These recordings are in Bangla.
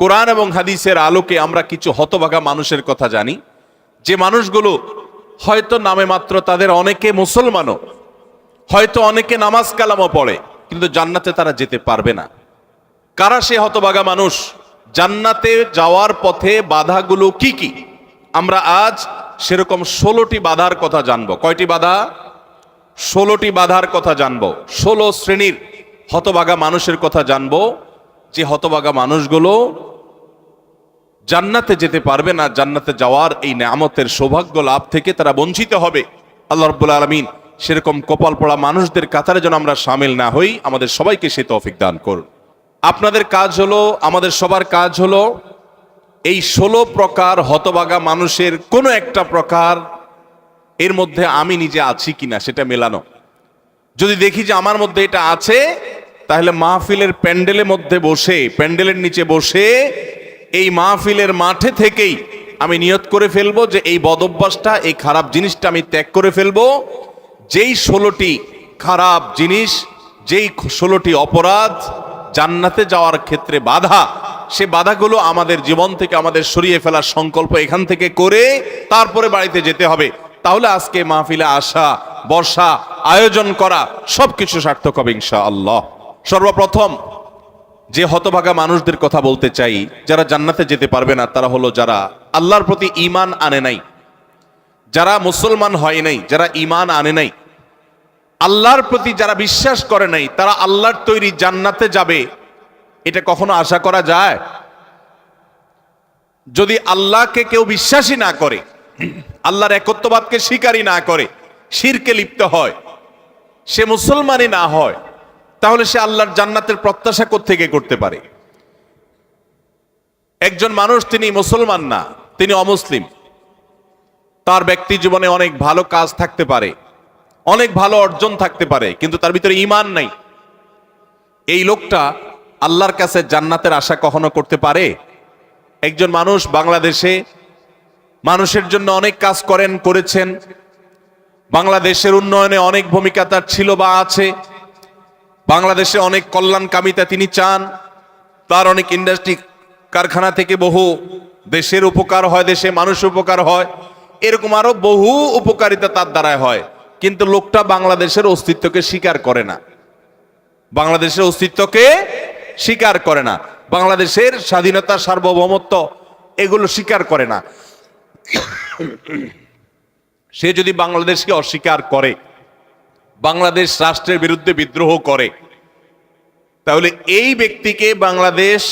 কোরআন এবং হাদিসের আলোকে আমরা কিছু হতভাগা মানুষের কথা জানি, যে মানুষগুলো হয়তো নামে মাত্র তাদের অনেকে মুসলমানও, হয়তো অনেকে নামাজ কালামও পড়ে, কিন্তু জান্নাতে তারা যেতে পারবে না। কারা সে হতভাগা মানুষ? জান্নাতে যাওয়ার পথে বাধাগুলো কি কি? আমরা আজ সেরকম 16টি বাধার কথা জানবো। কয়টি বাধা? 16টি বাধার কথা জানবো। 16 শ্রেণীর হতভাগা মানুষের কথা জানবো, যে হতভাগা মানুষগুলো জান্নাতে যেতে পারবে না। জান্নাতে যাওয়ার এই নেয়ামতের সৌভাগ্য লাভ থেকে তারা বঞ্চিত হবে। আল্লাহ রাব্বুল আলামিন সেরকম কপাল পড়া মানুষদের কাতারে যেন আমরা শামিল না হই, আমাদের সবাইকে সে তৌফিক দান করুন। আপনাদের কাজ হলো, আমাদের সবার কাজ হলো, এই 16 প্রকার হতভাগা মানুষের কোনো একটা প্রকার এর মধ্যে আমি নিজে আছি কিনা সেটা মেলানো। যদি দেখি যে আমার মধ্যে এটা আছে, তাহলে মাহফিলের প্যান্ডেলের মধ্যে বসে, প্যান্ডেলের নিচে বসে এই মাহফিলের মাঠে থেকেই আমি নিয়ত করে ফেলবো যে এই বদভ্যাসটা, এই খারাপ জিনিসটা আমি ত্যাগ করে ফেলবো। যেই 16টি খারাপ জিনিস, যেই 16টি অপরাধ জান্নাতে যাওয়ার ক্ষেত্রে বাধা, সে বাধাগুলো আমাদের জীবন থেকে আমাদের সরিয়ে ফেলার সংকল্প এখান থেকে করে তারপরে বাড়িতে যেতে হবে। তাহলে আজকে মাহফিলে আসা, বসা, আয়োজন করা সবকিছু সার্থক হবে ইনশাআল্লাহ। সর্বপ্রথম যে হতভাগা মানুষদের কথা বলতে চাই, যারা জান্নাতে যেতে পারবে না, তারা হলো যারা আল্লাহর প্রতি ঈমান আনে নাই, যারা মুসলমান হয় নাই, যারা ঈমান আনে নাই, আল্লাহর প্রতি যারা বিশ্বাস করে নাই, তারা আল্লাহর তৈরি জান্নাতে যাবে, এটা কখনো আশা করা যায়? যদি আল্লাহকে কেউ বিশ্বাসী না করে, আল্লাহর একত্ববাদকে স্বীকারই না করে, শিরকে লিপ্ত হয়, সে মুসলমানই না হয়, তাহলে সে আল্লাহর জান্নাতের প্রত্যাশা কোত্থেকে করতে পারে? একজন মানুষ তিনি মুসলমান না, তিনি অমুসলিম, তার ব্যক্তি জীবনে অনেক ভালো কাজ থাকতে পারে, অনেক ভালো অর্জন থাকতে পারে, কিন্তু তার ভিতরে ঈমান নাই। এই লোকটা আল্লাহর কাছে জান্নাতের আশা কখনো করতে পারে? একজন মানুষ বাংলাদেশে মানুষের জন্য অনেক কাজ করেছেন, বাংলাদেশের উন্নয়নে অনেক ভূমিকা তার ছিল বা আছে, বাংলাদেশে অনেক কল্যাণকামিতা তিনি চান, তার অনেক ইন্ডাস্ট্রি কারখানা থেকে বহু দেশের উপকার হয়, দেশে মানুষ উপকার হয়, এরকম আরো বহু উপকারিতা তার দ্বারায় হয়, কিন্তু লোকটা বাংলাদেশের অস্তিত্বকে স্বীকার করে না, বাংলাদেশের অস্তিত্বকে স্বীকার করে না, বাংলাদেশের স্বাধীনতা, সার্বভৌমত্ব এগুলো স্বীকার করে না। সে যদি বাংলাদেশকে অস্বীকার করে, বাংলাদেশ রাষ্ট্রের বিরুদ্ধে বিদ্রোহ করে, তাহলে এই ব্যক্তিকে বাংলাদেশ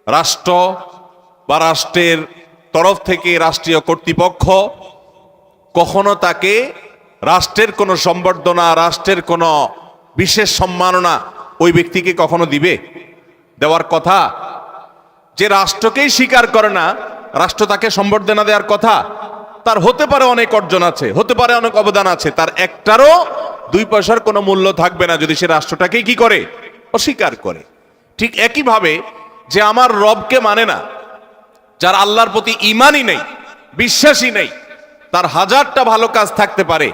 রাষ্ট্র বা রাষ্ট্রের তরফ থেকে রাষ্ট্রীয় কর্তৃপক্ষ কখনো তাকে রাষ্ট্রের কোনো সম্বর্ধনা, রাষ্ট্রের কোনো বিশেষ সম্মাননা ওই ব্যক্তিকে কখনো দিবে? দেওয়ার কথা? যে রাষ্ট্রকেই স্বীকার করে না, রাষ্ট্র তাকে সম্বর্ধনা দেওয়ার কথা? তার হতে পারে অনেক অর্জন আছে, হতে পারে অনেক অবদান আছে, তার একটারও 2 পয়সার কোনো মূল্য থাকবে না যদি সে রাষ্ট্রটাকেই কি করে? অস্বীকার করে। ঠিক একইভাবে যে আমার রবকে মানে না, যার আল্লাহর প্রতি ঈমানই নেই, বিশ্বাসই নেই, তার হাজারটা ভালো কাজ থাকতে পারে,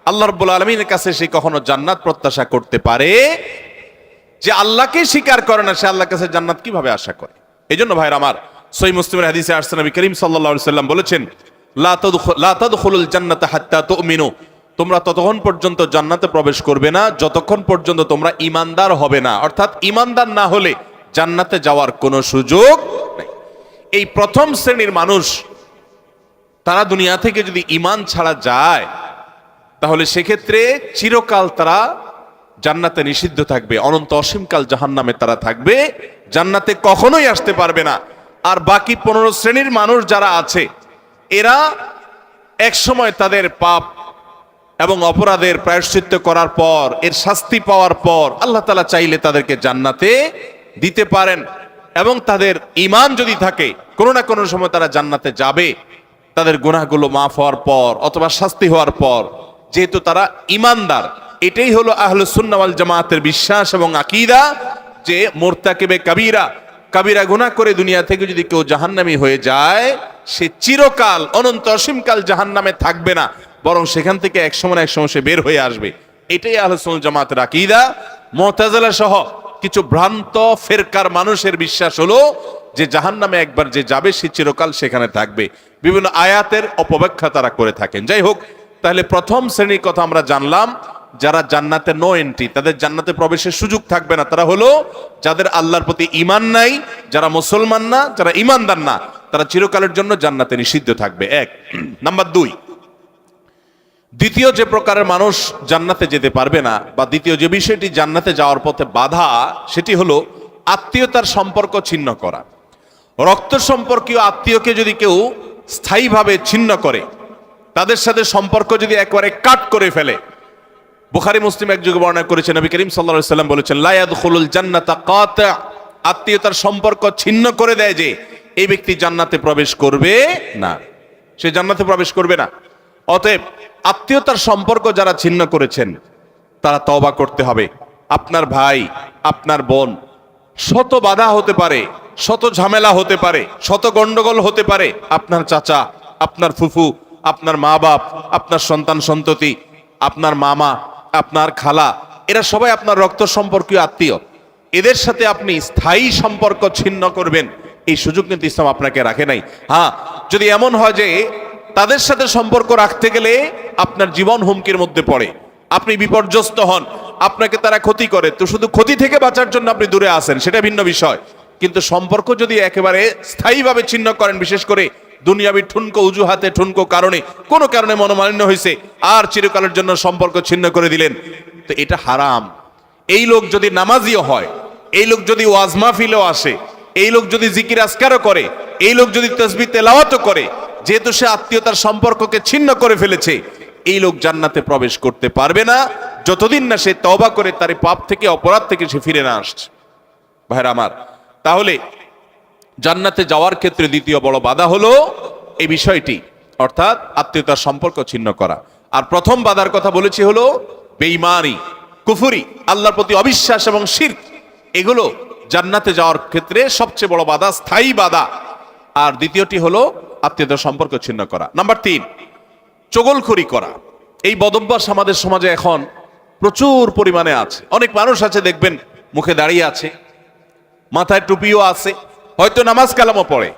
আল্লাহ রাব্বুল আলামিনের কাছে সে কখনো জান্নাত প্রত্যাশা করতে পারে? যে আল্লাহকে স্বীকার করে না, সে আল্লাহর কাছে জান্নাত কিভাবে আশা করে? এই জন্য ভাইরা আমার, সহিহ মুসলিমের হাদিসে আসছে, নবী করিম সাল্লাল্লাহু আলাইহি ওয়াসাল্লাম বলেছেন, লা তাদখুলুল জান্নাতা হাত্তা তুমিনু, তোমরা ততক্ষণ পর্যন্ত জান্নাতে প্রবেশ করবে না যতক্ষণ পর্যন্ত তোমরা ঈমানদার হবে না। অর্থাৎ ঈমানদার না হলে জান্নাতে যাওয়ার কোনো সুযোগ নেই। এই প্রথম শ্রেণীর মানুষ, তারা দুনিয়া থেকে যদি ঈমান ছাড়া যায়, তাহলে সেক্ষেত্রে চিরকাল তারা জান্নাতে নিষিদ্ধ থাকবে, অনন্ত অসীমকাল জাহান্নামে তারা থাকবে, জান্নাতে কখনোই আসতে পারবে না। আর বাকি 15 শ্রেণীর মানুষ যারা আছে, এরা এক সময় তাদের পাপ এবং অপরাধের প্রায়শ্চিত্ত করার পর, এর শাস্তি পাওয়ার পর আল্লাহ তাআলা চাইলে তাদেরকে জান্নাতে দিতে পারেন, এবং তাদের ঈমান যদি থাকে কোনো না কোনো সময় তারা জান্নাতে যাবে, তাদের গুনাহগুলো মাফ হওয়ার পর অথবা শাস্তি হওয়ার পর, যেহেতু তারা ঈমানদার। এটাই হলো আহলুস সুন্নাহ ওয়াল জামাতের বিশ্বাস এবং আকীদা, যে মুরতাকিবে কাবীরা, কাবীরা গুনাহ করে দুনিয়া থেকে যদি কেউ জাহান্নামী হয়ে যায়, সে চিরকাল অনন্ত অসীমকাল জাহান্নামে থাকবে না, বরং সেখান থেকে এক সময় সে বের হয়ে আসবে। এটাই আহলুস সুন্নাহ ওয়াল জামাতের আকীদা। মুতাজিলা সহ কিছু ভ্রান্ত ফেরকার মানুষের বিশ্বাস হলো যে জাহান্নামে একবার যে যাবে সে চিরকাল সেখানে থাকবে। বিভিন্ন আয়াতের অপব্যাখ্যা তারা করে থাকেন। যাই হোক, তাহলে প্রথম শ্রেণীর কথা আমরা জানলাম, যারা জান্নাতে নো এন্ট্রি, তাদের জান্নাতে প্রবেশের সুযোগ থাকবে না, তারা হলো যাদের আল্লাহর প্রতি ঈমান নাই, যারা মুসলমান না, যারা ঈমানদার না, তারা চিরকালের জন্য জান্নাতে নিষিদ্ধ থাকবে। এক নাম্বার 2, দ্বিতীয় যে প্রকারের মানুষ জান্নাতে যেতে পারবে না, বা দ্বিতীয় যে বিষয়টি জান্নাতে যাওয়ার পথে বাধা, সেটি হলো আত্মীয়তার সম্পর্ক ছিন্ন করা। রক্ত সম্পর্কীয় আত্মীয়কে যদি কেউ স্থায়ীভাবে ছিন্ন করে, তাদের সাথে সম্পর্ক যদি একবারে কাট করে ফেলে, বুখারী মুসলিম এক যুগে বর্ণনা করেছেন, নবী করিম সাল্লাল্লাহু আলাইহি ওয়াসাল্লাম বলেছেন, লা ইয়াদখুলুল জান্নাতা কাতি', আত্মীয়তার সম্পর্ক ছিন্ন করে দেয় যে, এই ব্যক্তি জান্নাতে প্রবেশ করবে না, সে জান্নাতে প্রবেশ করবে না। অতএব আত্মীয়তার সম্পর্ক যারা ছিন্ন করেছেন তারা তওবা করতে হবে। আপনার ভাই, আপনার বোন, শত বাধা হতে পারে, শত ঝামেলা হতে পারে, শত গন্ডগোল হতে পারে, আপনার চাচা, আপনার ফুফু, আপনার মা বাপ, আপনার সন্তান সন্ততি, আপনার মামা, আপনার খালা, এরা সবাই আপনার রক্ত সম্পর্কীয় আত্মীয়। এদের সাথে আপনি স্থায়ী সম্পর্ক ছিন্ন করবেন, এই সুযোগ কিন্তু ইসলাম আপনাকে রাখে নাই। হ্যাঁ, যদি এমন হয় যে তাদের সাথে সম্পর্ক রাখতে গেলে আপনার জীবন হুমকির মধ্যে পড়ে, আপনি বিপর্যস্ত হন, আপনাকে তারা ক্ষতি করে, তো শুধু ক্ষতি থেকে বাঁচার জন্য আপনি দূরে আসেন, সেটা ভিন্ন বিষয়। কিন্তু সম্পর্ক যদি একেবারে স্থায়ীভাবে ছিন্ন করেন, বিশেষ করে দুনিয়াবি ঠুনকো অজুহাতে, ঠুনকো কারণে, কোনো কারণে মনোমালিন্য হয়েছে, আর চিরকালের জন্য সম্পর্ক ছিন্ন করে দিলেন, তো এটা হারাম। এই লোক যদি নামাজিও হয়, এই লোক যদি ওয়াজ মাহফিলেও আসে, এই লোক যদি জিকির আজকারও করে, এই লোক যদি তাসবিহ তেলাওয়াতও করে, যেহেতু সে আত্মীয়তার সম্পর্ককে ছিন্ন করে ফেলেছে, এই লোক জান্নাতে প্রবেশ করতে পারবে না যতদিন না সে তওবা করে তার পাপ থেকে, অপরাধ থেকে সে ফিরে না আসছে। ভাইরা আমার, তাহলে জান্নাতে যাওয়ার ক্ষেত্রে দ্বিতীয় বড় বাধা হলো এই বিষয়টি, অর্থাৎ আত্মীয়তার সম্পর্ক ছিন্ন করা। আর প্রথম বাধার কথা বলেছি হলো বেঈমানি, কুফরি, আল্লাহর প্রতি অবিশ্বাস এবং শিরক, এগুলো জান্নাতে যাওয়ার ক্ষেত্রে সবচেয়ে বড় বাধা, স্থায়ী বাধা। আর দ্বিতীয়টি হলো আত্মীয়তার সম্পর্ক ছিন্ন করা। নাম্বার 3, চগলখড়ি করা। এই বদভ্যাস আমাদের সমাজে এখন প্রচুর পরিমাণে আছে। অনেক মানুষ আছে দেখবেন মুখে দাঁড়িয়ে আছে, মাথায় টুপিও আছে, হয়তো নামাজ কালামও পড়ে,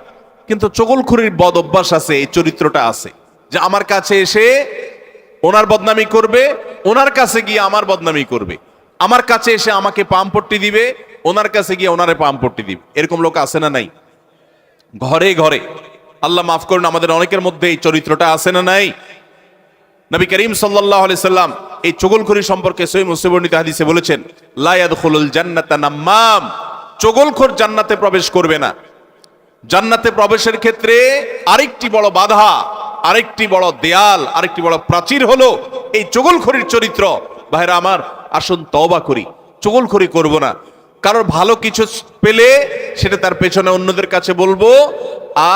কিন্তু চগলখড়ির বদ অভ্যাস আছে, এই চরিত্রটা আছে যে আমার কাছে এসে ওনার বদনামি করবে, ওনার কাছে গিয়ে আমার বদনামি করবে, আমার কাছে এসে আমাকে পামপট্টি দিবে, ওনার কাছে গিয়ে ওনারে পামপট্টি দিবে। এরকম লোক আছে না নাই? ঘরে ঘরে, আল্লাহ মাফ করুন, আমাদের অনেকের মধ্যে এই চরিত্রটা আছে না নাই? নবী করিম সাল্লাল্লাহু আলাইহি সাল্লাম এই চগলখড়ি সম্পর্কে সহিহ মুসলিম বর্ণিত হাদিসে বলেছেন, লা ইয়াদখুলুল জান্নাতা নাম্মাম, চগলখোর জান্নাতে প্রবেশ করবে না। জান্নাতে প্রবেশের ক্ষেত্রে আরেকটি বড় বাধা, আরেকটি বড় দেয়াল, আরেকটি বড় প্রাচীর হলো এই চগলখড়ির চরিত্র। ভাইরা আমার, আসুন তওবা করি, চগলখড়ি করব না। কারোর ভালো কিছু পেলে সেটা তার পেছনে অন্যদের কাছে বলবো,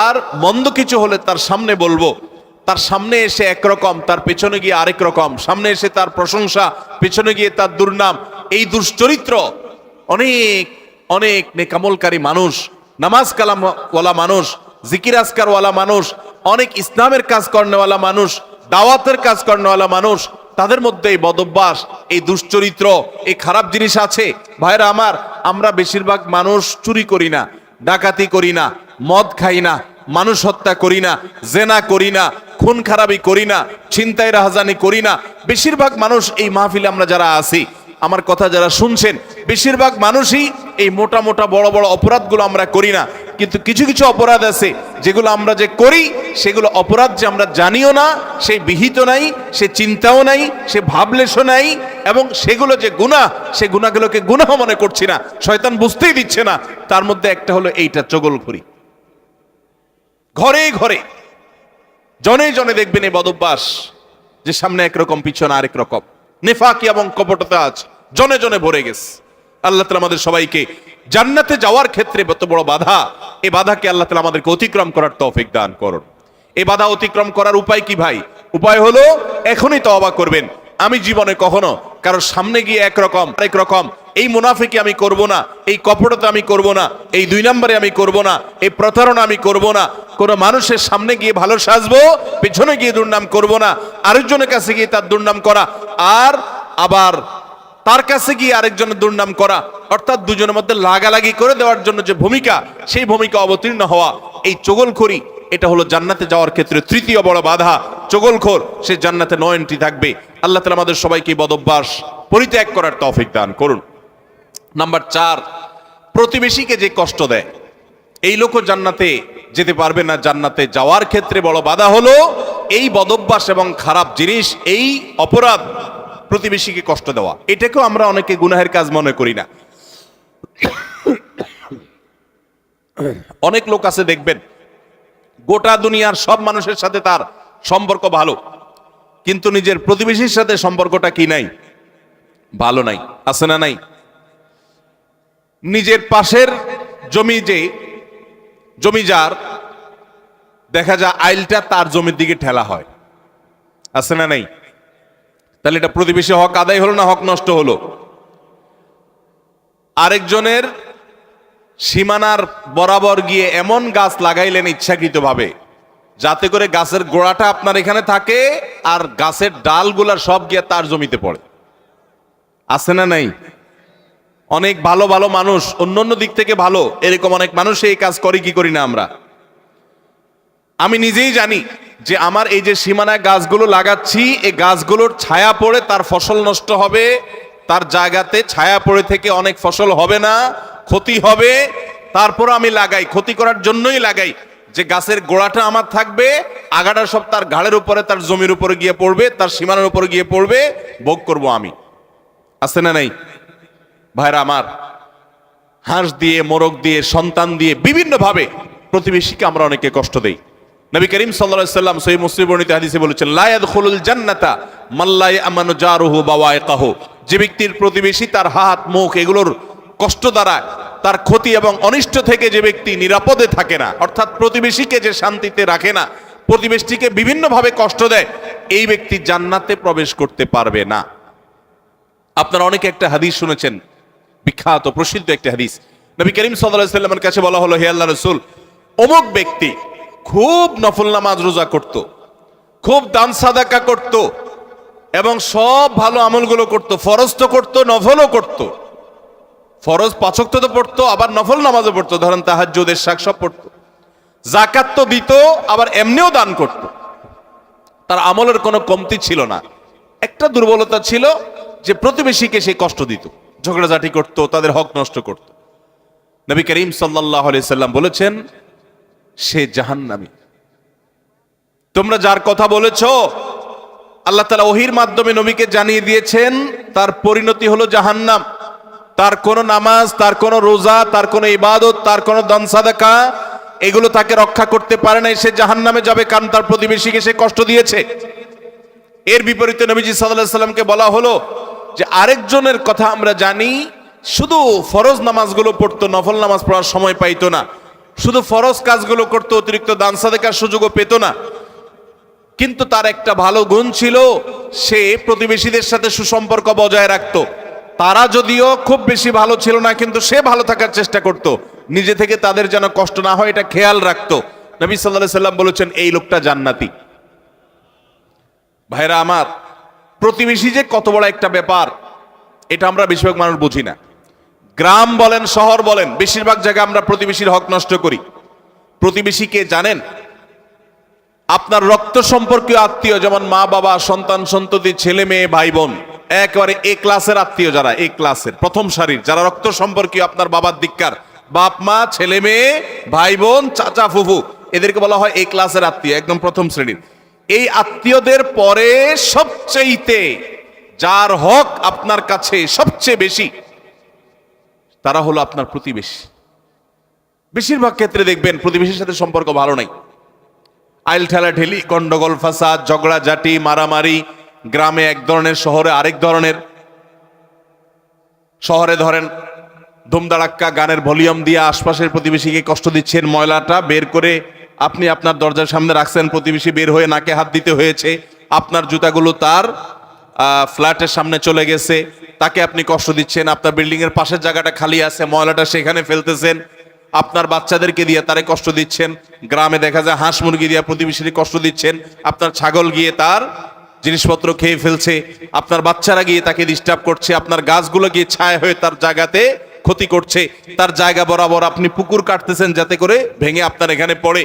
আর মন্দ কিছু হলে তার সামনে বলবো। তার সামনে এসে একরকম, তার পেছনে গিয়ে আরেক রকম, সামনে এসে তার প্রশংসা, পেছনে গিয়ে তার দুর্নাম। এই দুশ্চরিত্র অনেক অনেক নেকামলকারী মানুষ, নামাজ কালামওয়ালা মানুষ, জিকির আজকারওয়ালা মানুষ, অনেক ইসলামের কাজ করেওয়ালা মানুষ, দাওয়াতের কাজ করেওয়ালা মানুষ, তাদের মধ্যে এই বদভ্যাস, এই দুশ্চরিত্র, এই খারাপ জিনিস আছে। ভাইরা আমার, আমরা বেশিরভাগ মানুষ চুরি করি না, ডাকাতি করি না, মদ খাই না, মানুষ হত্যা করি না, জেনা করি না, খুন খারাপি করি না, ছিনতাই রাহাজানি করি না। বেশিরভাগ মানুষ এই মাহফিলে আমরা যারা আছি, আমার কথা যারা শুনছেন, বেশিরভাগ মানুষই এই মোটা মোটা বড় বড় অপরাধগুলো আমরা করি না। কিন্তু কিছু কিছু অপরাধ আছে যেগুলো আমরা যে করি, সেগুলো অপরাধ যে আমরা জানিও না, সে বিহিত নাই, সে চিন্তাও নাই, সে ভাবলেশও নাই, এবং সেগুলো যে গুনাহ, সে গুনাহগুলোকে গুনাহ মনে করছি না, শয়তান বুঝতেই দিচ্ছে না। তার মধ্যে একটা হলো এইটা, চগলখড়ি। ঘরে ঘরে, জনে জনে দেখবেন এই বদভ্যাস, যে সামনে একরকম, পিছনে আরেক রকম, নেফাকি এবং কপটতা আজ জনে জনে ভরে গেছে। আল্লাহ তাআলা আমাদের সবাইকে জান্নাতে যাওয়ার ক্ষেত্রে এত বড় বাধা, এই বাধাকে আল্লাহ তাআলা আমাদেরকে অতিক্রম করার তৌফিক দান করুন। এই বাধা অতিক্রম করার উপায় কি ভাই? উপায় হলো এখনই তওবা করবেন। আমি জীবনে কখনো কারোর সামনে গিয়ে একরকম আরেক রকম, এই মুনাফিকি আমি করব না, এই কপটতা আমি করব না, এই 2 নম্বরে আমি করব না, এই প্রতারণা আমি করব না, কোনো মানুষের সামনে গিয়ে ভালো সাজবো, পেছনে গিয়ে দুর্নাম করব না, আরেকজনের কাছে গিয়ে তার দুর্নাম করা, আর আবার তার কাছে গিয়ে আরেকজনের দুর্নাম করা, অর্থাৎ দুজনের মধ্যে লাগালাগি করে দেওয়ার জন্য যে ভূমিকা, সেই ভূমিকা অবতীর্ণ হওয়া, এই চগলখড়ি, এটা হলো জান্নাতে যাওয়ার ক্ষেত্রে তৃতীয় বড় বাধা। চগলখোর সে জান্নাতে নো এন্ট্রি থাকবে। আল্লাহ তাআলা আমাদের সবাইকে বদঅভ্যাস পরিত্যাগ করার তৌফিক দান করুন। নাম্বার 4, প্রতিবেশীকে যে কষ্ট দেয়, এই লোকও জান্নাতে যেতে পারবে না। জান্নাতে যাওয়ার ক্ষেত্রে বড় বাধা হলো এই বদঅভ্যাস এবং খারাপ জিনিস, এই অপরাধ, প্রতিবেশীকে কষ্ট দেওয়া। এটাকেও আমরা অনেকে গুনাহের কাজ মনে করি না। অনেক লোক আছে দেখবেন, গোটা দুনিয়ার সব মানুষের সাথে তার সম্পর্ক ভালো, কিন্তু নিজের প্রতিবেশীর সাথে সম্পর্কটা কি নাই? ভালো নাই। আছে না নাই? নিজের পাশের জমিদার দেখা যায় আইলটা তার জমির দিকে ঠেলা হয়। আছে না নাই? তাহলে এটা প্রতিবেশী হক আদায় হলো না হক নষ্ট হলো? আরেকজনের সীমানার বরাবর গিয়ে এমন গাছ লাগাইলেন ইচ্ছাকৃতভাবে, যাতে করে গাছের গোড়াটা আপনার এখানে থাকে আর গাছের ডালগুলার সব গিয়ে তার জমিতে পড়ে। আছে না নাই? অনেক ভালো ভালো মানুষ, অন্যান্য দিক থেকে ভালো, এরকম অনেক মানুষ এই কাজ করে কি করি না আমরা? আমি নিজেই জানি যে আমার এই যে সীমানায় গাছগুলো লাগাচ্ছি, এই গাছগুলোর ছায়া পড়ে তার ফসল নষ্ট হবে, তার জায়গাতে ছায়া পড়ে থেকে অনেক ফসল হবে না, ক্ষতি হবে। তারপর আমি লাগাই, ক্ষতি করার জন্যই লাগাই, যে গাছের গোড়াটা আমার থাকবে, আগাটা সব তার ঘাড়ের উপরে, তার জমির উপরে গিয়ে পড়বে, তার সীমানার উপরে গিয়ে পড়বে, ভোগ করব আমি। আছে না নাই? ভাইরা আমার, হাঁস দিয়ে, মোরগ দিয়ে, সন্তান দিয়ে, বিভিন্ন ভাবে প্রতিবেশীকে আমরা অনেকে কষ্ট দেই। নবী করিম সাল্লাল্লাহু আলাইহি ওয়াসাল্লাম সহিহ মুসলিম বর্ণিত হাদিসে বলেছেন, লা ইয়াদখুলুল জান্নাতা মান লা ইয়ামানু জারুহু বাওয়াইকাহু। যে ব্যক্তির প্রতিবেশী তার হাত, মুখ এগুলোর কষ্ট দ্বারা, তার ক্ষতি এবং অনিষ্ট থেকে যে ব্যক্তি নিরাপদে থাকে না, অর্থাৎ প্রতিবেশীকে যে শান্তিতে রাখে না, প্রতিবেশীকে বিভিন্ন ভাবে কষ্ট দেয়, এই ব্যক্তি জান্নাতে প্রবেশ করতে পারবে না। আপনারা অনেকে একটা হাদিস শুনেছেন, বিখ্যাত প্রসিদ্ধ একটা হাদিস। নবী করিম সাল্লাল্লাহু আলাইহি ওয়াসাল্লামের কাছে বলা হলো, হে আল্লাহর রাসূল, অমুক ব্যক্তি খুব নফল নামাজ রোজা করত, খুব দান সাদাকা করত, এবং সব ভালো আমলগুলো করত, ফরজ তো করত, নফলও করত। ফরজ 5 ওয়াক্ত তো পড়তো, আবার নফল নামাজও পড়তো, ধরেন তাহাজ্জুদের শাক সব পড়তো, যাকাত তো দিত, আবার এমনিও দান করত। তার আমলের কোনো কমতি ছিল না। একটা দুর্বলতা ছিল যে প্রতিবেশীকে সে কষ্ট দিত, ঝগড়াঝাটি করত, তাদের হক নষ্ট করত। নবী করিম সাল্লাল্লাহু আলাইহি সাল্লাম বলেছেন, সে জাহান্নামী। তোমরা যার কথা বলেছ, আল্লাহ তাআলা ওহীর মাধ্যমে নবীকে জানিয়ে দিয়েছেন, তার পরিণতি হলো জাহান্নাম। তার কোনো নামাজ, তার কোনো রোজা, তার কোনো ইবাদত, তার কোনো দান সাদাকা, এগুলো তাকে রক্ষা করতে পারে না, সে জাহান্নামে যাবে, কারণ তার প্রতিবেশীকে সে কষ্ট দিয়েছে। এর বিপরীতে নবীজি সাল্লাল্লাহু আলাইহি সাল্লামকে বলা হলো যে আরেকজনের কথা আমরা জানি, শুধু ফরজ নামাজগুলো পড়তো, নফল নামাজ পড়ার সময় পাইতো না, শুধু ফরজ কাজগুলো করতো, অতিরিক্ত দান সাদাকার সুযোগও পেত না, কিন্তু তার একটা ভালো গুণ ছিল, সে প্রতিবেশীদের সাথে সুসম্পর্ক বজায় রাখতো। তারা যদিও খুব বেশি ভালো ছিল না, কিন্তু সে ভালো থাকার চেষ্টা করত, নিজে থেকে তাদের যেন কষ্ট না হয় এটা খেয়াল রাখতো। নবী সাল্লাল্লাহু আলাইহি সাল্লাম বলেছেন, এই লোকটা জান্নাতি। ভাইরা আমার, প্রতিবেশী যে কত বড় একটা ব্যাপার, এটা আমরা বেশিরভাগ মানুষ বুঝি না। গ্রাম বলেন, শহর বলেন, বেশিরভাগ জায়গায় আমরা প্রতিবেশীর হক নষ্ট করি। প্রতিবেশীকে জানেন? আপনার রক্ত সম্পর্কীয় আত্মীয়, যেমন মা বাবা, সন্তান সন্ততি, ছেলে মেয়ে, ভাই বোন, একেবারে এ ক্লাসের আত্মীয়, যারা এ ক্লাসের প্রথম সারির, যারা রক্ত সম্পর্কীয়, আপনার বাবার দিককার, বাপ মা, ছেলে মেয়ে, ভাই বোন, চাচা ফুফু, এদেরকে বলা হয় এ ক্লাসের আত্মীয়, একদম প্রথম শ্রেণীর। এই আত্মীয়দের পরে সবচেয়েতে যার হক আপনার কাছে সবচেয়ে বেশি, তারা হলো আপনার প্রতিবেশী। বেশিরভাগ ক্ষেত্রে দেখবেন প্রতিবেশীর সাথে সম্পর্ক ভালো নাই, আইল ঠেলাঠেলি, গন্ডগোল, ফাসাদ, ঝগড়াঝাটি, মারামারি, গ্রামে এক ধরনের, শহরে আরেক ধরনের। শহরে ধরেন ধুমধাড়াক্কা গানের ভলিউম দিয়ে আশপাশের প্রতিবেশীকে কষ্ট দিচ্ছেন, ময়লাটা বের করে আপনি আপনার দরজার সামনে রাখছেন, প্রতিবেশী বের হয়ে নাকে হাত দিতে হয়েছে, আপনার জুতাগুলো তার ফ্ল্যাটের সামনে চলে গেছে, তাকে আপনি কষ্ট দিচ্ছেন। আপনার বিল্ডিং এর পাশের জায়গাটা খালি আছে, ময়লাটা সেখানে ফেলতেছেন, আপনার বাচ্চাদেরকে দিয়ে তারে কষ্ট দিচ্ছেন। গ্রামে দেখা যায় হাঁস মুরগি দিয়ে প্রতিবেশীকে কষ্ট দিচ্ছেন, আপনার ছাগল গিয়ে তার জিনিসপত্র খেয়ে ফেলছে, আপনার বাচ্চারা গিয়ে তাকে ডিস্টার্ব করছে, আপনার গাছগুলো গিয়ে ছায়া হয়ে তার জায়গাতে ক্ষতি করছে, তার জায়গা বরাবর আপনি পুকুর কাটতেছেন যাতে করে ভেঙে আপনার এখানে পড়ে।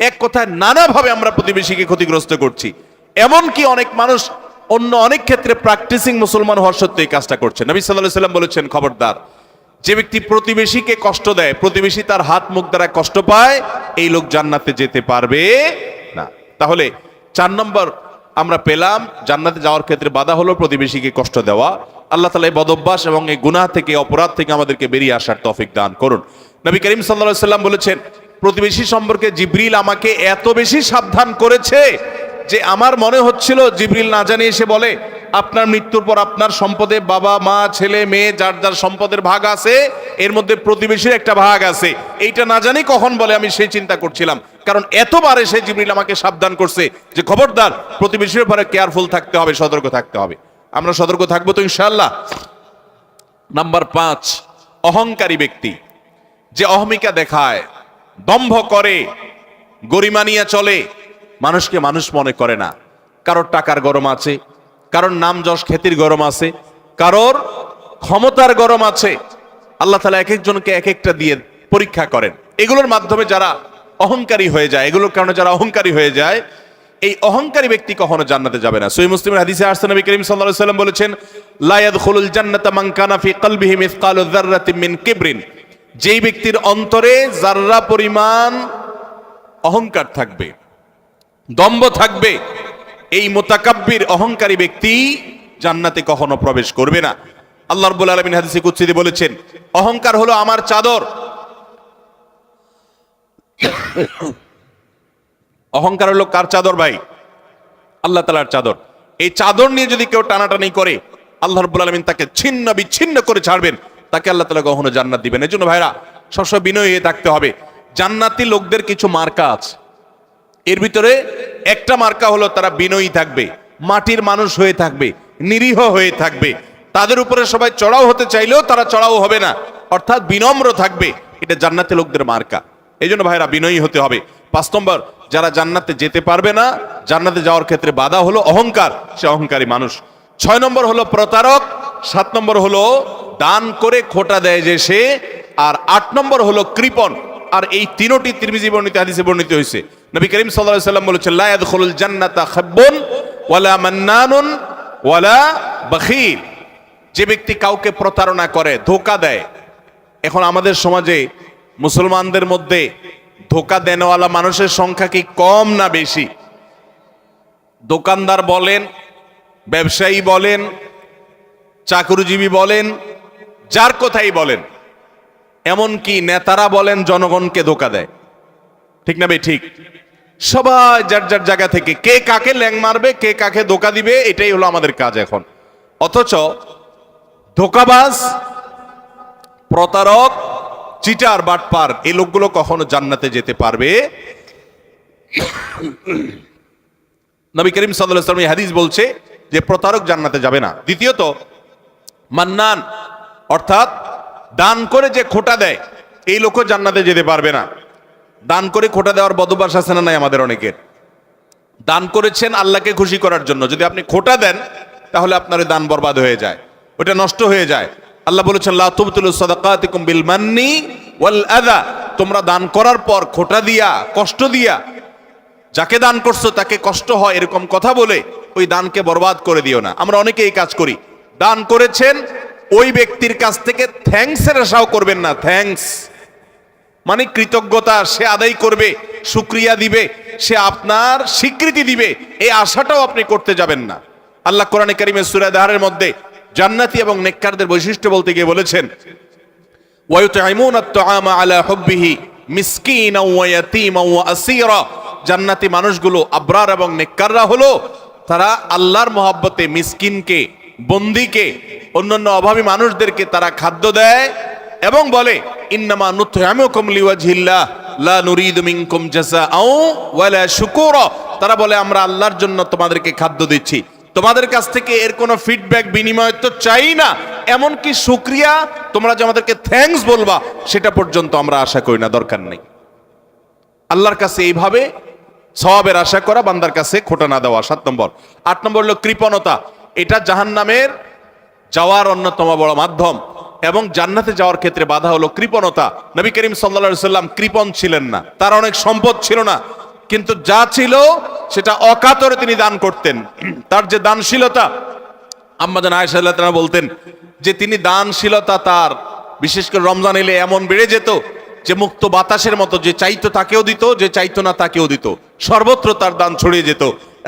এক কথায় নানাভাবে আমরা প্রতিবেশীকে ক্ষতিগ্রস্ত করছি। এমনকি অনেক মানুষ অন্য অনেক ক্ষেত্রে প্র্যাকটিসিং মুসলমান হওয়ার সত্ত্বেও এই কাজটা করছে। নবী সাল্লাল্লাহু আলাইহি সাল্লাম বলেছেন, খবরদার, যে ব্যক্তি প্রতিবেশীকে কষ্ট দেয়, প্রতিবেশী তার হাত মুখ দ্বারা কষ্ট পায়, এই লোক জান্নাতে যেতে পারবে না। তাহলে 4 নম্বর আমরা পেলাম, জান্নাতে যাওয়ার ক্ষেত্রে বাধা হলো প্রতিবেশীকে কষ্ট দেওয়া। আল্লাহ তাআলা এই বদঅভ্যাস এবং এই গুনাহ থেকে, অপরাধ থেকে আমাদেরকে বেরিয়ে আসার তৌফিক দান করুন। নবী করিম সাল্লাল্লাহু আলাইহি সাল্লাম বলেছেন, প্রতিবেশী সম্পর্কে জিবরিল আমাকে এত বেশি সাবধান করেছে যে আমার মনে হচ্ছিল জিবরিল না জানিয়ে এসে বলে, আপনার মৃত্যুর পর আপনার সম্পদে বাবা মা ছেলে মেয়ে যার যার সম্পদের ভাগ আছে, এর মধ্যে প্রতিবেশীর একটা ভাগ আছে। এইটা না জানি কখন বলে, আমি সেই চিন্তা করছিলাম। কারণ এতবারে সে জিবরিল আমাকে সাবধান করছে যে খবরদার, প্রতিবেশীর ব্যাপারে কেয়ারফুল থাকতে হবে, সতর্ক থাকতে হবে। আমরা সতর্ক থাকবো তো ইনশাআল্লাহ। নাম্বার 5, অহংকারী ব্যক্তি, যে অহমিকা দেখায়, দম্ভ করে, গরিমা নিয়ে চলে, মানুষকে মানুষ মনে করে না। কারোর টাকার গরম আছে, কারোর নাম যশ খ্যাতির গরম আছে, কারোর ক্ষমতার গরম আছে। আল্লাহ তাআলা এক একজনকে এক একটা দিয়ে পরীক্ষা করেন। এগুলোর মাধ্যমে যারা অহংকারী হয়ে যায়, এগুলোর কারণে যারা অহংকারী হয়ে যায়, এই অহংকারী ব্যক্তি কখনো জান্নাতে যাবে না। সহিহ মুসলিমের হাদিসে আসছে, নবী করিম সাল্লাল্লাহু আলাইহি ওয়াসাল্লাম বলেছেন, লা ইয়াদখুলুল জান্নাতা মান কানা ফি কলবিহি মিসকালু যাররাতিন মিন কিবরিন। যেই ব্যক্তির অন্তরে যাররা পরিমাণ অহংকার থাকবে, দম্ভ থাকবে, এই মুতাকাব্বির অহংকারী ব্যক্তি জান্নাতে কখনো প্রবেশ করবে না। আল্লাহ রাব্বুল আলামিন হাদিসে কুদসিতে বলেছেন, অহংকার হলো আমার চাদর। অহংকার হলো কার চাদর ভাই? আল্লাহ তাআলার চাদর। এই চাদর নিয়ে যদি কেউ টানাটানি করে, আল্লাহ রাব্বুল আলামিন তাকে ছিন্ন বিচ্ছিন্ন করে ছাড়বেন, তাকে আল্লাহ তাআলা কখনো জান্নাত দিবেন। এই জন্য ভাইরা, সবসময় বিনয়ী হয়ে থাকতে হবে। জান্নাতি লোকদের কিছু মার্কা আছে, এর ভিতরে একটা মার্কা হলো তারা বিনয়ী থাকবে, মাটির মানুষ হয়ে থাকবে, নিরীহ হয়ে থাকবে। তাদের উপরে সবাই চড়াও হতে চাইলেও তারা চড়াও হবে না, অর্থাৎ বিনম্র থাকবে। এটা জান্নাতি লোকদের মার্কা। এই জন্য ভাইরা বিনয়ী হতে হবে। 5 নম্বর, যারা জান্নাতে যেতে পারবে না, জান্নাতে যাওয়ার ক্ষেত্রে বাধা হলো অহংকার, সে অহংকারী মানুষ। 6 নম্বর হলো প্রতারক। 7 নম্বর হলো দান করে খোটা দেয় যে সে। আর 8 নম্বর হলো কৃপণ। আর এই তিনটি তিরমিজি বর্ণিত হাদিসে বর্ণিত হয়েছে। নবী করিম সাল্লাল্লাহু আলাইহি ওয়াসাল্লাম বলেছেন, লা ইয়াদখুলুল জান্নাতা খাব্বুন ওয়ালা মান্নানুন ওয়ালা বখিল। যে ব্যক্তি কাউকে প্রতারণা করে, ধোঁকা দেয়। এখন আমাদের সমাজে মুসলমানদের মধ্যে ধোঁকা দেনওয়ালা মানুষের সংখ্যা কি কম না বেশি? দোকানদার বলেন, ব্যবসায়ী বলেন, চাকরিজীবী বলেন, যার কথাই বলেন, এমনকি নেতারা বলেন, জনগণকে ধোঁকা দেয়। ঠিক না ভাই? ঠিক। সবাই যার যার জায়গা থেকে কে কাকে ল্যাং মারবে, কে কাকে ধোঁকা দিবে, এটাই হলো আমাদের কাজ এখন। অথচ ধোঁকাবাজ, প্রতারক, চিটার, বাটপার, এই লোকগুলো কখনো জান্নাতে যেতে পারবে। নবী করিম সাল্লাল্লাহু আলাইহি ওয়াসাল্লাম এই হাদিস বলছে যে প্রতারক জান্নাতে যাবে না। দ্বিতীয়ত, মান্নান, অর্থাৎ দান করে যে খোটা দেয়, এই লোকও জান্নাতে যেতে পারবে না। দান করে খোটা দেওয়ার বদভ্যাস আছে না নাই আমাদের অনেকের? দান করেছেন আল্লাহকে খুশি করার জন্য, যদি আপনি খোটা দেন তাহলে আপনার দান বরবাদ হয়ে যায়, ওটা নষ্ট হয়ে যায়। আল্লাহ বলেছেন, লা তুবতিলু সাদাকাতিকুম বিল মান্নি ওয়াল আযা। তোমরা দান করার পর খোটা দিয়া, কষ্ট দিয়া, যাকে দান করছো তাকে কষ্ট হয় এরকম কথা বলে ওই দানকে বরবাদ করে দিও না। আমরা অনেকে এই কাজ করি। দান করেছেন, ওই ব্যক্তির কাছ থেকে থ্যাঙ্কসের আশাও করবেন না। থ্যাঙ্কস মানে কৃতজ্ঞতা, সে আদায় করবে, শুকরিয়া দিবে, সে আপনার স্বীকৃতি দিবে, এই আশাটাও আপনি করতে যাবেন না। আল্লাহ কোরআনে কারীমে সূরা দাহরের মধ্যে জান্নাতি এবং নেককারদের বৈশিষ্ট্য বলতে গিয়ে বলেছেন, ওয়া ইউতঈমুনা আত-তাআমা আলা হুব্বিহি মিসকিনাও ওয়া ইয়াতীমান ওয়া আসীরা। জান্নাতি মানুষগুলো, আবরার এবং নেককাররা হলো তারা আল্লাহর মহব্বতে মিসকিনকে, বন্দীকে, অন্যান্য অভাবী মানুষদেরকে তারা খাদ্য দেয় এবং বলে, ইন্নামা নুতঈমুকুম লিওয়াজহিল্লাহ লা নুরিদু মিনকুম জাযাআও ওয়ালা শুকুরা। তারা বলে, আমরা আল্লাহর জন্য তোমাদেরকে খাদ্য দিচ্ছি, তোমাদের কাছ থেকে এর কোনো ফিডব্যাক, বিনিময় তো চাই না, এমনকি শুকরিয়া, তোমরা যে আমাদেরকে থ্যাঙ্কস বলবা সেটা পর্যন্ত আমরা আশা করি না, দরকার নেই। আল্লাহর কাছে এইভাবে সওয়াবের আশা করা, বান্দার কাছে খোটা না দেওয়া 7 নম্বর। 8 নম্বর হলো কৃপণতা। এটা জাহান্নামের যাওয়ার অন্যতম বড় মাধ্যম এবং জান্নাতে যাওয়ার ক্ষেত্রে বাধা হলো কৃপণতা। নবী করিম সাল্লাল্লাহু আলাইহি সাল্লাম কৃপণ ছিলেন না, তার অনেক সম্পদ ছিল না, কিন্তু যা ছিল সেটা অকাতরে তিনি দান করতেন। তার যে দানশীলতা, আম্মা জান আয়েশা রাদিয়াল্লাহু তাআলা বলতেন যে তিনি দানশীলতা তার বিশেষ করে রমজান এলে এমন বেড়ে যেত যে মুক্ত বাতাসের মতো, যে চাইতো তাকেও দিত, যে চাইতো না তাকেও দিত, সর্বত্র তার দান ছড়িয়ে যেত।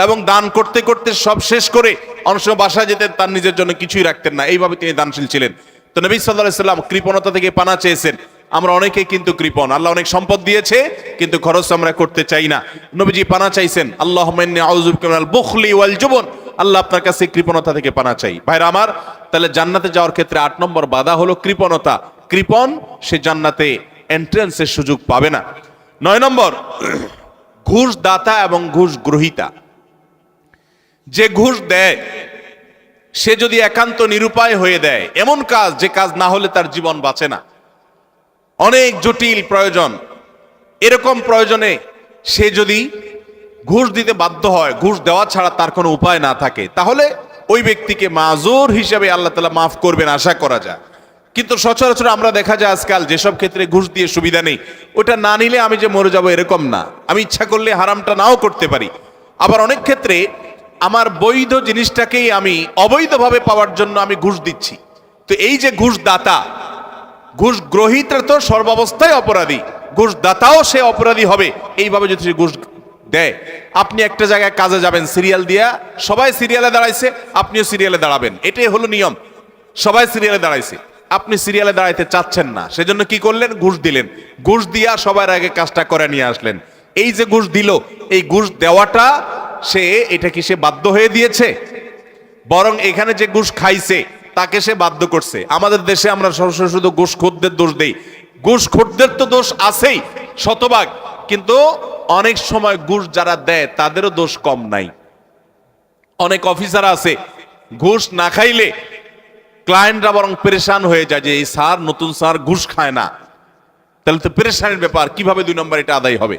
এবং দান করতে করতে সব শেষ করে অনেক সময় বাসায় যেতেন, তার নিজের জন্য কিছুই রাখতেন না। এইভাবে তিনি দানশীল ছিলেন। তো নবী সাল্লাল্লাহু আলাইহি সাল্লাম কৃপণতা থেকে পানা চেয়েছেন। আমরা অনেকেই কিন্তু কৃপণ, আল্লাহ অনেক সম্পদ দিয়েছে কিন্তু খরচ আমরা করতে চাই না। নবীজি পানা চাইছেন, আল্লাহুম্মা ইন্নী আউযু বিকা মিনাল বুখলি ওয়াল জুবন, আল্লাহ আপনার কাছে কৃপণতা থেকে পানা চাই। ভাইরা আমার, তাহলে জান্নাতে যাওয়ার ক্ষেত্রে 8 নম্বর বাধা হলো কৃপণতা। কৃপণ সে জান্নাতে এন্ট্রান্সের সুযোগ পাবে না। 9 নম্বর, ঘুষ দাতা এবং ঘুষ গ্রহীতা। যে ঘুষ দেয় সে যদি একান্ত নিরুপায় হয়ে দেয়, এমন কাজ যে কাজ না হলে তার জীবন বাঁচে না, অনেক জটিল প্রয়োজন, এরকম প্রয়োজনে সে যদি ঘুষ দিতে বাধ্য হয়, ঘুষ দেওয়া ছাড়া তার কোনো উপায় না থাকে, তাহলে ওই ব্যক্তিকে মাজুর হিসেবে আল্লাহ তাআলা মাফ করবেন আশা করা যায়। কিন্তু সচরাচর আমরা দেখা যায় আজকাল যেসব ক্ষেত্রে ঘুষ দিয়ে সুবিধা নেই, ওটা না নিলে আমি যে মরে যাব এরকম না, আমি ইচ্ছা করলে হারামটা নাও করতে পারি। আবার অনেক ক্ষেত্রে আমার বৈধ জিনিসটাকেই আমি অবৈধভাবে পাওয়ার জন্য আমি ঘুষ দিচ্ছি। তো এই যে ঘুষ দাতা, ঘুষ গ্রহীতা তো সর্বাবস্থায় অপরাধী, ঘুষ দাতাও সে অপরাধী হবে এইভাবে যদি সে ঘুষ দেয়। আপনি একটা জায়গায় কাজে যাবেন, সিরিয়াল দিয়া, সবাই সিরিয়ালে দাঁড়াইছে, আপনিও সিরিয়ালে দাঁড়াবেন, এটাই হলো নিয়ম। সবাই সিরিয়ালে দাঁড়াইছে, আপনি সিরিয়ালে দাঁড়াইতে চাচ্ছেন না, সেজন্য কি করলেন? ঘুষ দিলেন। ঘুষ দিয়া সবার আগে কাজটা করে নিয়ে আসলেন। এই যে ঘুষ দিল, এই ঘুষ দেওয়াটা সে, এটা কি সে বাধ্য হয়ে দিয়েছে? বরং এখানে যে ঘুষ খাইছে তাকে সে বাধ্য করছে। আমাদের দেশে আমরা সরাসরি শুধু ঘুষখোরদের দোষ দেই। ঘুষখোরদের তো দোষ আছেই শতভাগ, কিন্তু অনেক সময় ঘুষ যারা দেয় তাদেরও দোষ কম নাই। অনেক অফিসার আছে ঘুষ না খাইলে ক্লায়েন্টরা বরং পেরেশান হয়ে যায় যে এই স্যার, নতুন স্যার ঘুষ খায় না, তাহলে তো পেরেশানির ব্যাপার, কিভাবে 2 নম্বর এটা আদায় হবে।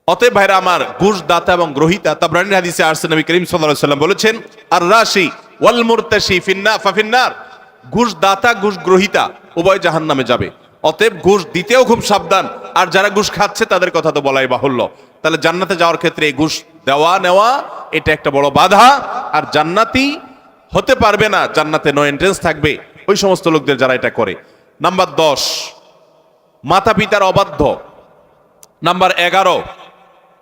অতএব ভাইরা আমার, ঘুষ দাতা এবং গ্রহীতা, তাবরানীর হাদিসে আসছে নবী করিম সাল্লাল্লাহু আলাইহি ওয়াসাল্লাম বলেছেন, আর রাশি ওয়াল মুরতাশি ফাফিন্নার, ঘুষ দাতা ঘুষ গ্রহীতা উভয় জাহান্নামে যাবে। অতএব ঘুষ দিতেও খুব সাবধান, আর যারা ঘুষ খাচ্ছে তাদের কথা তো বলাই বাহুল্য। তাহলে জান্নাতে যাওয়ার ক্ষেত্রে এই ঘুষ দেওয়া নেওয়া এটা একটা বড় বাধা। আর জান্নাতি হতে পারবে না, জান্নাতে নো এন্ট্রান্স থাকবে ওই সমস্ত লোকদের যারা এটা করে। নাম্বার 10, মাতা পিতার অবাধ্য। নাম্বার 11,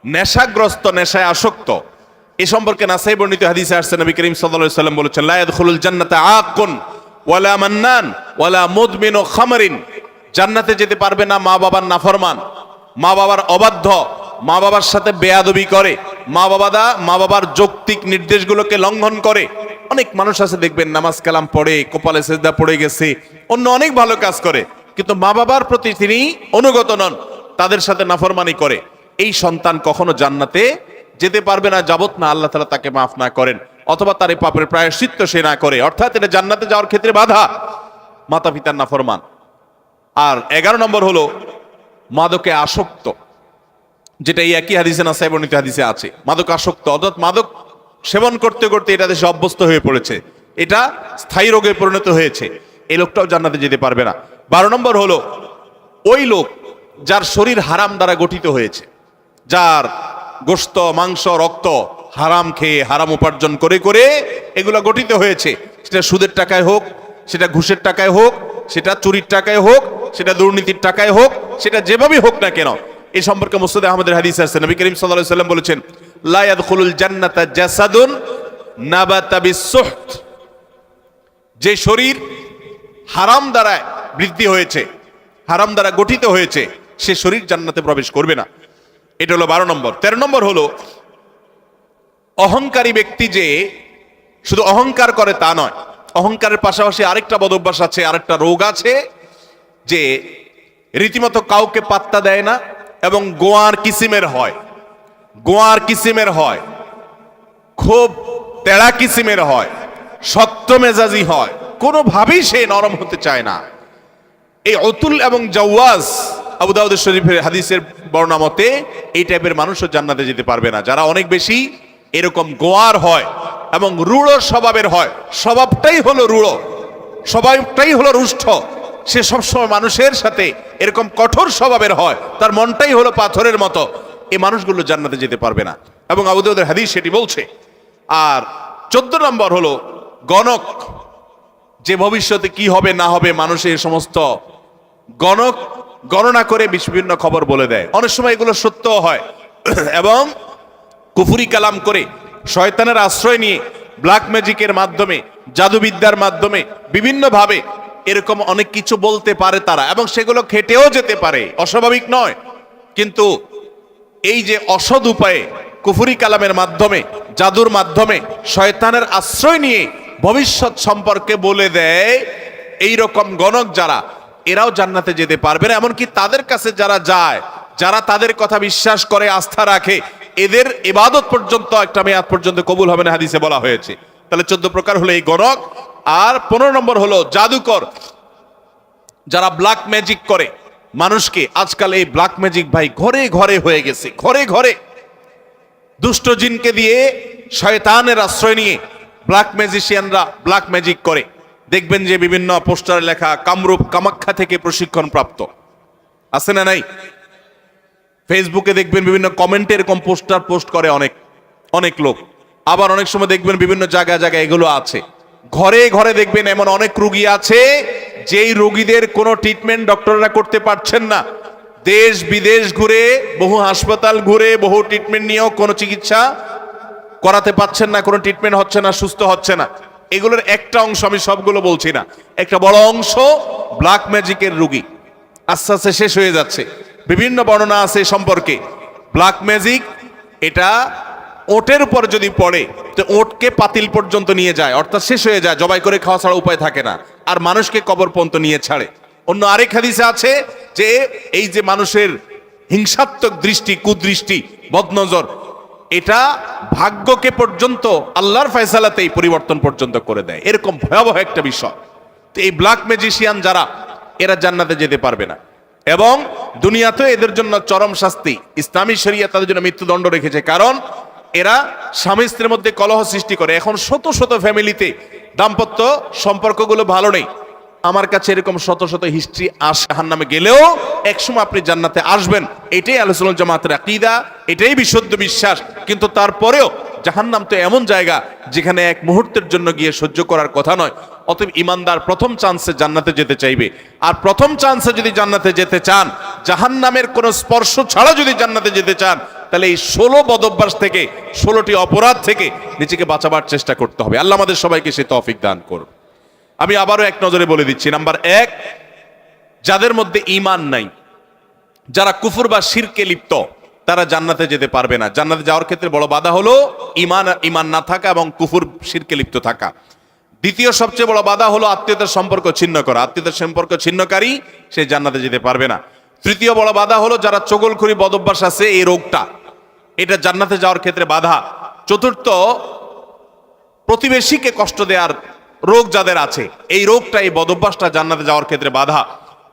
নেশাগ্রস্ত, নেশায় আসক্ত। এ সম্পর্কে নাসাই বর্ণিত হাদিসে আসছে নবী করিম সাল্লাল্লাহু আলাইহি ওয়াসাল্লাম বলেছেন, লা ইয়াদখুলুল জান্নাতা আকুন ওয়ালা মান্নান ওয়ালা মুদমিনু খামরিন, জান্নাতে যেতে পারবে না মা বাবার নাফরমান, মা বাবার অবাধ্য, মা বাবার সাথে বেয়াদবি করে, মা বাবার যৌক্তিক নির্দেশগুলোকে লঙ্ঘন করে। অনেক মানুষ আছে দেখবেন নামাজ কালাম পড়ে, কপালে সেজদা পড়ে গেছে, অন্য অনেক ভালো কাজ করে, কিন্তু মা বাবার প্রতি তিনি অনুগত নন, তাদের সাথে নাফরমানি করে। এই সন্তান কখনো জান্নাতে যেতে পারবে না যাবত না আল্লাহ তাআলা তাকে মাফ না করেন, অথবা তার এই পাপের প্রায়শ্চিত্ত সে না করে। অর্থাৎ এটা জান্নাতে যাওয়ার ক্ষেত্রে বাধা, মাতা পিতার নাফরমান। আর 11 নম্বর হলো মাদকে আসক্ত, যেটা এই একই হাদিসে নাসাই বর্ণিত হাদিসে আছে। মাদক আসক্ত অর্থাৎ মাদক সেবন করতে করতে এটা দেশে অভ্যস্ত হয়ে পড়েছে, এটা স্থায়ী রোগে পরিণত হয়েছে, এই লোকটাও জান্নাতে যেতে পারবে না। 12 নম্বর হলো ওই লোক যার শরীর হারাম দ্বারা গঠিত হয়েছে, যার গোশত, মাংস, রক্ত হারাম খেয়ে, হারাম উপার্জন করে করে এগুলো গঠিত হয়েছে। সেটা সুদের টাকায় হোক, সেটা ঘুষের টাকায় হোক, সেটা চুরির টাকায় হোক, সেটা দুর্নীতির টাকায় হোক, সেটা যেভাবেই হোক না কেন। এই সম্পর্কে মুসনাদে আহমদের হাদিস আছে, নবী করিম সাল্লাল্লাহু আলাইহি ওয়াসাল্লাম বলেছেন, লা ইয়াদখুলুল জান্নাতা জাসাদুন নাবাতা বিসসুহত, যে শরীর হারাম দ্বারা বৃদ্ধি হয়েছে, হারাম দ্বারা গঠিত হয়েছে, সে শরীর জান্নাতে প্রবেশ করবে না। এটা হলো 12 নম্বর। 13 নম্বর হলো অহংকারী ব্যক্তি, যে শুধু অহংকার করে তা নয়, অহংকারের পাশাপাশি আরেকটা বদ অভ্যাস আছে, আরেকটা রোগ আছে, যে রীতিমতো কাউকে পাত্তা দেয় না এবং গোয়ার কিসিমের হয়, গোয়ার কিসিমের হয়, খুব তেড়া কিসিমের হয়, শক্ত মেজাজি হয়, কোনোভাবেই সে নরম হতে চায় না। এই অতুল এবং জাওয়াজ আবু দাউদ শরীফের হাদিসের বর্ণনা মতে এই টাইপের মানুষও জান্নাতে যেতে পারবে না, যারা অনেক বেশি এরকম গোয়ার হয় এবং রূঢ় স্বভাবের হয়। স্বভাবটাই হলো রূঢ়, স্বভাবটাই হলো রুষ্ট, সে সবসময় মানুষের সাথে এরকম কঠোর স্বভাবের হয়, তার মনটাই হলো পাথরের মতো, এই মানুষগুলো জান্নাতে যেতে পারবে না, এবং আবু দাউদের হাদিস সেটি বলছে। আর 14 নম্বর হলো গণক, যে ভবিষ্যতে কি হবে না হবে মানুষের সমস্ত গণক গণনা করে বিভিন্ন খবর বলে দেয়। অনেক সময় এগুলো সত্য হয় এবং কুফরি কালাম করে শয়তানের আশ্রয় নিয়ে ব্ল্যাক ম্যাজিকের মাধ্যমে, জাদুবিদ্যার মাধ্যমে বিভিন্নভাবে এরকম অনেক কিছু বলতে পারে তারা, এবং সেগুলো খেটেও যেতে পারে, অস্বাভাবিক নয়। কিন্তু এই যে অসৎ উপায়ে কুফরি কালামের মাধ্যমে, জাদুর মাধ্যমে শয়তানের আশ্রয় নিয়ে ভবিষ্যৎ সম্পর্কে বলে দেয়, এই রকম গণক যারা, এরাও জান্নাতে যেতে পারবে না। এমনকি তাদের কাছে যারা যায়, যারা তাদের কথা বিশ্বাস করে, আস্থা রাখে, এদের ইবাদত পর্যন্ত একটা মেয়াদ পর্যন্ত কবুল হবে না, হাদিসে বলা হয়েছে। তাহলে 14 প্রকার হলো এই গণক। আর 15 নম্বর হলো জাদুকর, যারা ব্ল্যাক ম্যাজিক করে মানুষকে। আজকাল এই ব্ল্যাক ম্যাজিক ভাই ঘরে ঘরে হয়ে গেছে, ঘরে ঘরে দুষ্ট জিনকে দিয়ে শয়তানের আশ্রয় নিয়ে ব্ল্যাক ম্যাজিশিয়ানরা ব্ল্যাক ম্যাজিক করে। দেখবেন যে বিভিন্ন পোস্টারে লেখা কামরূপ কামাখ্যা থেকে প্রশিক্ষণ প্রাপ্ত, আছে না নাই? ফেসবুকে দেখবেন বিভিন্ন কমেন্টে এরকম পোস্টার পোস্ট করে অনেক অনেক লোক। আবার অনেক সময় দেখবেন বিভিন্ন জায়গায় জায়গায় এগুলো আছে। ঘরে ঘরে দেখবেন এমন অনেক রোগী আছে যেই রোগীদের কোনো ট্রিটমেন্ট ডক্টররা করতে পারছেন না। দেশ বিদেশ ঘুরে, বহু হাসপাতাল ঘুরে, বহু ট্রিটমেন্ট নিয়েও কোনো চিকিৎসা করাতে পারছেন না, কোনো ট্রিটমেন্ট হচ্ছে না, সুস্থ হচ্ছে না। এগুলোর একটা অংশ, আমি সবগুলো বলছি না, একটা বড় অংশ ব্ল্যাক ম্যাজিকের রোগী আস্তে আস্তে শেষ হয়ে যাচ্ছে। বিভিন্ন বর্ণনা আছে সম্পর্কে। ব্ল্যাক ম্যাজিক এটা ওটের উপর যদি পড়ে তো ওটকে পাতিল পর্যন্ত নিয়ে যায়, অর্থাৎ শেষ হয়ে যায়, জবাই করে খাওয়া ছাড়া উপায় থাকে না, আর মানুষকে কবর পর্যন্ত নিয়ে ছাড়ে। অন্য আরেক হাদিসে আছে যে এই যে মানুষের হিংসাত্মক দৃষ্টি, কুদৃষ্টি, বদনজর, এটা ভাগ্যকে পর্যন্ত আল্লাহর ফয়সালাতেই পরিবর্তন পর্যন্ত করে দেয়। এরকম ভয়াবহ একটা বিষয়। তো এই ব্ল্যাক ম্যাজিশিয়ান যারা, এরা জান্নাতে যেতে পারবে না, এবং দুনিয়াতে এদের জন্য চরম শাস্তি। ইসলামী শরিয়া তাদের জন্য মৃত্যুদণ্ড রেখেছে, কারণ এরা স্বামী স্ত্রীর মধ্যে কলহ সৃষ্টি করে। এখন শত শত ফ্যামিলিতে দাম্পত্য সম্পর্কগুলো ভালো নেই। আমার কাছে এরকম শত শত হিস্ট্রি আসে। জাহান্নামে গেলেও একসময় আপনি জান্নাতে আসবেন, এটাই আহলে সুন্নাত জামাতের আকীদা, এটাই বিশুদ্ধ বিশ্বাস। কিন্তু তারপরেও জাহান্নাম তো এমন জায়গা যেখানে এক মুহূর্তের জন্য গিয়ে সহ্য করার কথা নয়। অতএব ইমানদার প্রথম চান্সে জান্নাতে যেতে চাইবে। আর প্রথম চান্সে যদি জান্নাতে যেতে চান, জাহান্নামের কোনো স্পর্শ ছাড়া যদি জান্নাতে যেতে চান, তাহলে এই 16 বদঅভ্যাস থেকে, 16টি অপরাধ থেকে নিজেকে বাঁচাবার চেষ্টা করতে হবে। আল্লাহ আমাদের সবাইকে সে তৌফিক দান করুন। আমি আবারও এক নজরে বলে দিচ্ছি। নাম্বার 1, যাদের মধ্যে ঈমান নাই, যারা কুফর বা শিরকে লিপ্ত, তারা জান্নাতে যেতে পারবে না। জান্নাতে যাওয়ার ক্ষেত্রে বড় বাধা হলো ঈমান না থাকা এবং কুফর শিরকে লিপ্ত থাকা। দ্বিতীয় সবচেয়ে বড় বাধা হলো আত্মীয়তার সম্পর্ক ছিন্ন করা। আত্মীয়তার সম্পর্ক ছিন্নকারী সে জান্নাতে যেতে পারবে না। তৃতীয় বড় বাধা হলো যারা চগলখড়ি বদঅভ্যাস আছে, এই রোগটা, এটা জান্নাতে যাওয়ার ক্ষেত্রে বাধা। চতুর্থ, প্রতিবেশীকে কষ্ট দেওয়ার রোগ যাদের আছে, এই রোগটা, এই বদঅভ্যাসটা জান্নাতে যাওয়ার ক্ষেত্রে বাধা।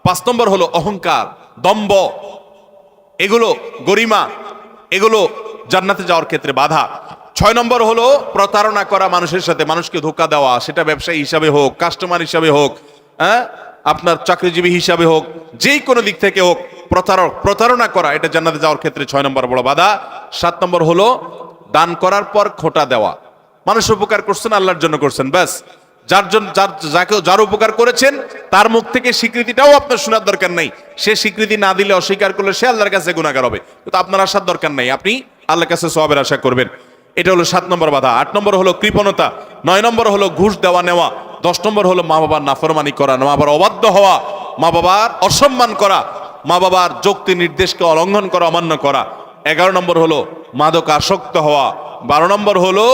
5 নম্বর হলো অহংকার, দম্ভ, এগুলো গরিমা, এগুলো জান্নাতে যাওয়ার ক্ষেত্রে বাধা। 6 নম্বর হলো প্রতারণা করা মানুষের সাথে, মানুষকে ধোঁকা দেওয়া, সেটা ব্যবসায়ী হিসাবে হোক, কাস্টমার হিসাবে হোক, আপনার চাকরিজীবী হিসাবে হোক, যেই কোনো দিক থেকে হোক, প্রতারণা করা, এটা জান্নাতে যাওয়ার ক্ষেত্রে 6 নম্বর বড় বাধা। 7 নম্বর হলো দান করার পর খোঁটা দেওয়া। মানুষ উপকার করছেন, আল্লাহর জন্য করছেন, ব্যাস, যার উপকার করেছেন তার মুখ থেকে স্বীকৃতিটাও আপনার শোনার দরকার নাই। সে স্বীকৃতি না দিলে, অস্বীকার করলে সে আল্লাহর কাছে গুনাহগার হবে, কিন্তু আপনার আসার দরকার নাই, আপনি আল্লাহর কাছে সওয়াবের আশা করবেন। এটা হলো 7 নম্বর বাধা। 8 নম্বর হলো কৃপণতা। 9 নম্বর হলো ঘুষ দেওয়া নেওয়া। 10 নম্বর হলো মা বাবার নাফরমানি করা, মা বাবার অবাধ্য হওয়া, মা বাবার অসম্মান করা, মা বাবার যুক্তি নির্দেশকে অলঙ্ঘন করা, অমান্য করা। 11 নম্বর হলো মাদক আসক্ত হওয়া। 12 নম্বর হলো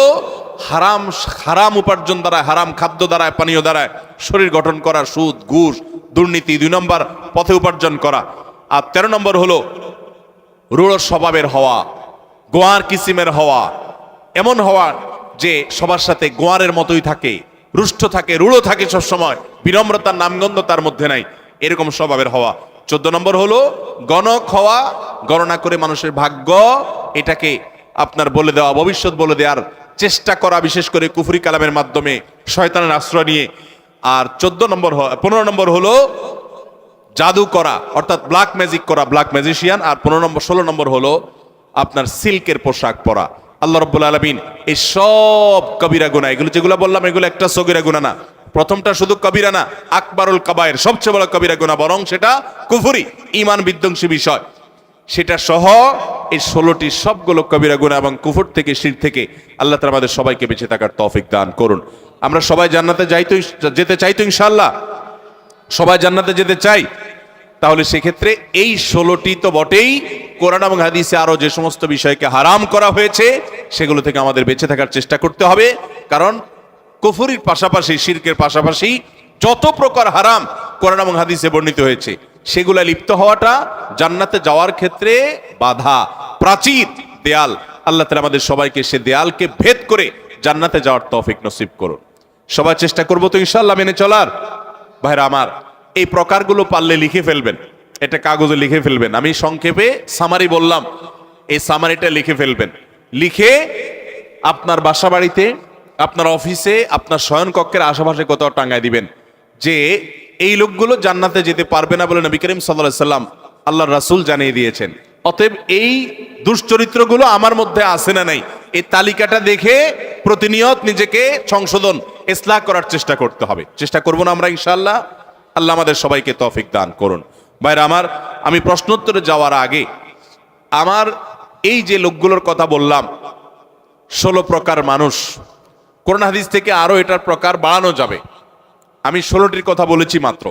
হারাম উপার্জন দ্বারা, হারাম খাদ্য দ্বারা, পানীয় দ্বারা শরীর গঠন করা, সুদ, ঘুষ, দুর্নীতি, 2 নম্বর পথে উপার্জন করা। আর 13 নম্বর হলো রূঢ় স্বভাবের হওয়া, গোয়ার কিসিমের হওয়া, এমন হওয়া যে সবার সাথে গোয়ারের মতোই থাকে, রুষ্ট থাকে, রূঢ় থাকে সবসময়, বিনম্রতার নামগন্ধ তার মধ্যে নাই, এরকম স্বভাবের হওয়া। 14 নম্বর হলো গণক হওয়া, গণনা করে মানুষের ভাগ্য এটাকে আপনার বলে দেওয়া, ভবিষ্যৎ বলে দেওয়ার চেষ্টা করা, বিশেষ করে কুফরি কালামের মাধ্যমে শয়তানের আশ্রয় নিয়ে। আর 15 নম্বর হলো জাদু করা, অর্থাৎ ব্ল্যাক ম্যাজিক করা, ব্ল্যাক ম্যাজিশিয়ান। আর 16 নম্বর হলো আপনার সিল্কের পোশাক পরা। আল্লাহ রাব্বুল আলামিন এই সব কবিরা গুনাহ, এগুলো যেগুলো বললাম এগুলো একটা সগীরা গুনাহ না, প্রথমটা শুধু কবিরা না, আকবারুল কাবায়ের, সবচেয়ে বড় কবিরা গুনাহ, বরং সেটা কুফরি, ঈমান বিধ্বংসী বিষয়। সেটা সহ এই 16টি সবগুলো কবিরা গুনাহ এবং কুফর থেকে, শিরক থেকে আল্লাহ তাআলা আমাদের সবাইকে বেঁচে থাকার তৌফিক দান করুন। আমরা সবাই জান্নাতে যেতে চাই তো ইনশাআল্লাহ? সবাই জান্নাতে যেতে চাই। তাহলে সেক্ষেত্রে এই 16টি তো বটেই, কোরআন এবং হাদিসে আরো যে সমস্ত বিষয়কে হারাম করা হয়েছে সেগুলো থেকে আমাদের বেঁচে থাকার চেষ্টা করতে হবে। কারণ কুফরির পাশাপাশি, শিরকের পাশাপাশি যত প্রকার হারাম কোরআন এবং হাদিসে বর্ণিত হয়েছে সেগুলা লিপ্ত হওয়াটা জান্নাতে যাওয়ার ক্ষেত্রে বাধা, প্রাচীর, দেয়াল। আল্লাহ তাআলা আমাদের সবাইকে সে দেয়ালকে ভেদ করে জান্নাতে যাওয়ার তৌফিক নসিব করুন। সবাই চেষ্টা করবো তো ইনশাআল্লাহ মেনে চলার? ভাইরা আমার, এই প্রকারগুলো পারলে লিখে ফেলবেন, এটা কাগজে লিখে ফেলবেন। আমি সংক্ষেপে সামারি বললাম, এই সামারিটা লিখে ফেলবেন। লিখে আপনার বাসা বাড়িতে, আপনার অফিসে, আপনার শয়নকক্ষের আশেপাশে কোথাও টাঙ্গায় দিবেন যে এই লোকগুলো জান্নাতে যেতে পারবে না বলে নবী করিম সাল্লাল্লাহু আলাইহি সাল্লাম, আল্লাহর রাসূল জানিয়ে দিয়েছেন। অতএব এই দুশ্চরিত্রগুলো আমার মধ্যে আছে না নাই, এই তালিকাটা দেখে প্রতিনিয়ত নিজেকে সংশোধন, ইসলাহ করার চেষ্টা করতে হবে। চেষ্টা করব না আমরা ইনশাআল্লাহ? আল্লাহ আমাদের সবাইকে তৌফিক দান করুন। ভাইরা আমার, আমি প্রশ্নোত্তরে যাওয়ার আগে আমার এই যে লোকগুলোর কথা বললাম, 16 প্রকার মানুষ, কোরআন হাদিস থেকে আরো এটার প্রকার বাড়ানো যাবে। আমি 16টির কথা বলেছি মাত্র।